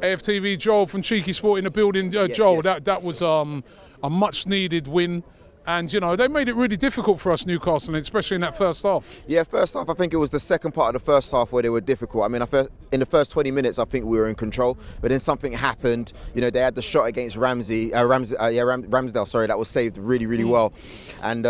AFTV, Joel from Cheeky Sport in the building. Joel, that was a much needed win. And, you know, they made it really difficult for us, Newcastle, especially in that first half. Yeah, first half, I think it was the second part of the first half where they were difficult. I mean, in the first 20 minutes, I think we were in control. But then something happened. You know, they had the shot against Ramsdale, sorry, that was saved really, really well. And,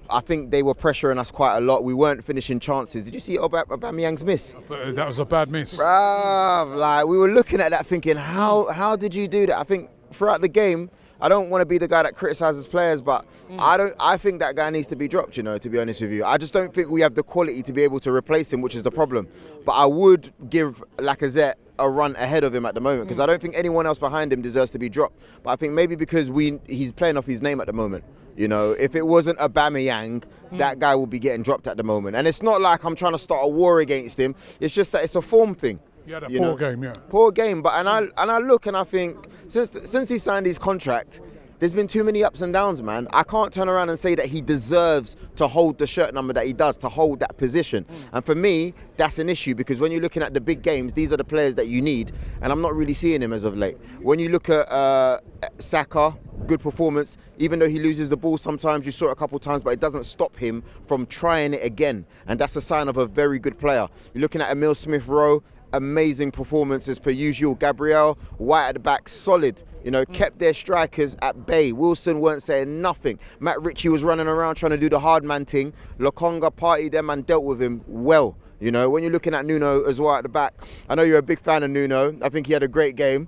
I think they were pressuring us quite a lot. We weren't finishing chances. Did you see Aubameyang's miss? That was a bad miss. Bruv, like, we were looking at that thinking, how did you do that? I think throughout the game, I don't want to be the guy that criticises players, but I think that guy needs to be dropped, you know, to be honest with you. I just don't think we have the quality to be able to replace him, which is the problem. But I would give Lacazette a run ahead of him at the moment, because I don't think anyone else behind him deserves to be dropped. But I think maybe because he's playing off his name at the moment. You know, if it wasn't Aubameyang, that guy would be getting dropped at the moment. And it's not like I'm trying to start a war against him. It's just that it's a form thing. Yeah, that poor game, yeah. Poor game, but and I look and I think since he signed his contract, there's been too many ups and downs, man. I can't turn around and say that he deserves to hold the shirt number that he does, to hold that position. And for me, that's an issue, because when you're looking at the big games, these are the players that you need, and I'm not really seeing him as of late. When you look at Saka, good performance, even though he loses the ball sometimes, you saw it a couple of times, but it doesn't stop him from trying it again, and that's a sign of a very good player. You're looking at Emile Smith-Rowe, amazing performance as per usual. Gabriel, White at the back, solid. You know, kept their strikers at bay. Wilson weren't saying nothing. Matt Ritchie was running around trying to do the hard man thing. Lokonga partied them and dealt with him well. You know, when you're looking at Nuno as well at the back, I know you're a big fan of Nuno. I think he had a great game.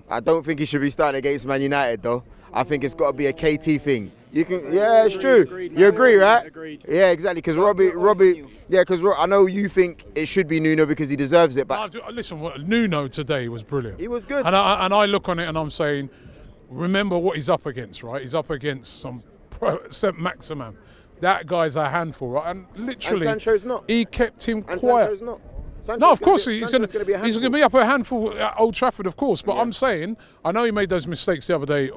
I don't think he should be starting against Man United though. I think it's got to be a KT thing. Yeah, it's true. You agree, right? Agreed. Yeah, exactly. Because Robbie, yeah, because I know you think it should be Nuno because he deserves it. But listen, Nuno today was brilliant. He was good. And I look on it and I'm saying, remember what he's up against, right? He's up against some Saint-Maximin. That guy's a handful, right? And literally, and Sancho's not. He kept him And quiet. Sancho's not. No, of course he's going to be a handful. He's going to be up a handful at Old Trafford, of course. But I'm saying, I know he made those mistakes the other day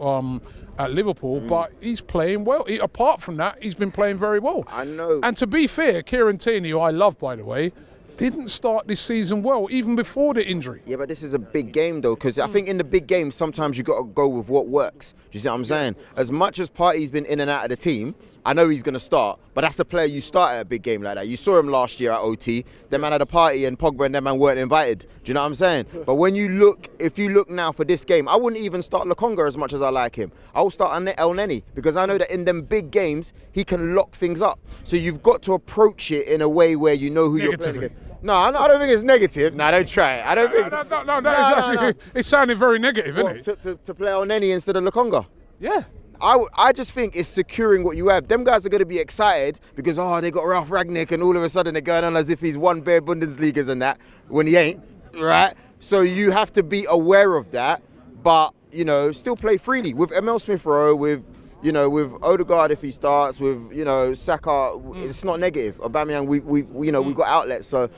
at Liverpool, but he's playing well. Apart from that, he's been playing very well. I know. And to be fair, Kieran Tierney, who I love, by the way, didn't start this season well, even before the injury. Yeah, but this is a big game, though, because I think in the big game, sometimes you got to go with what works. Do you see what I'm saying? As much as Partey's been in and out of the team, I know he's going to start, but that's a player you start at a big game like that. You saw him last year at OT. Them man had a party and Pogba and them man weren't invited. Do you know what I'm saying? But when you look, if you look now for this game, I wouldn't even start Lokonga as much as I like him. I will start El Neni, because I know that in them big games, he can lock things up. So you've got to approach it in a way where you know who you're playing against. No, I don't think it's negative. No, don't try it. I don't think. No. It sounded very negative, isn't it? To play El Neni instead of Lokonga. Yeah. I just think it's securing what you have. Them guys are going to be excited because, they got Ralf Rangnick and all of a sudden they're going on as if he's won bare Bundesligas and that, when he ain't, right? So you have to be aware of that, but, you know, still play freely. With Emile Smith-Rowe, with Odegaard if he starts, with, Saka, it's not negative. Aubameyang, we've got outlets, so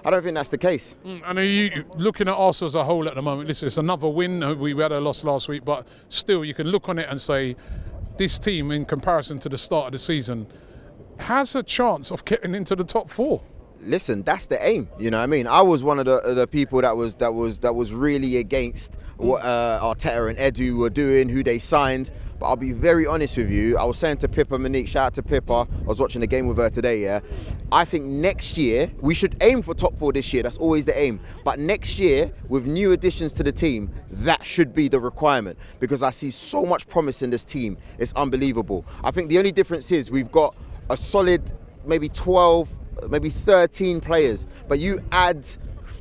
I don't think that's the case. And are you looking at Arsenal as a whole at the moment? Listen, it's another win. We had a loss last week, but still you can look on it and say this team, in comparison to the start of the season, has a chance of getting into the top four. Listen, that's the aim. You know what I mean? I was one of the people that was really against what Arteta and Edu were doing, who they signed. But I'll be very honest with you. I was saying to Pippa Monique, shout out to Pippa. I was watching the game with her today, yeah. I think next year, we should aim for top four this year. That's always the aim. But next year, with new additions to the team, that should be the requirement. Because I see so much promise in this team. It's unbelievable. I think the only difference is we've got a solid maybe 12, maybe 13 players. But you add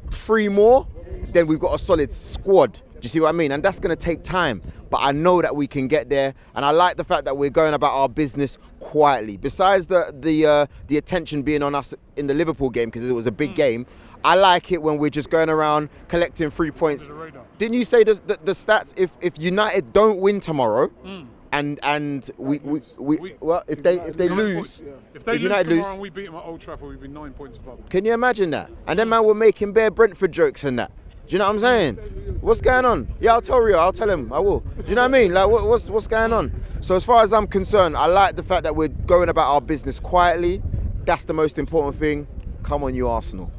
3 more, then we've got a solid squad. Do you see what I mean? And that's going to take time. But I know that we can get there. And I like the fact that we're going about our business quietly. Besides the attention being on us in the Liverpool game, because it was a big game, I like it when we're just going around collecting 3 points. Didn't you say the stats? If United don't win tomorrow, and if they lose, if United lose tomorrow and we beat them at Old Trafford, we'd be 9 points above. Can you imagine that? And then man, we're making bare Brentford jokes and that. Do you know what I'm saying? What's going on? Yeah, I'll tell Rio. I'll tell him. I will. Do you know what I mean? Like, what's going on? So as far as I'm concerned, I like the fact that we're going about our business quietly. That's the most important thing. Come on, you Arsenal.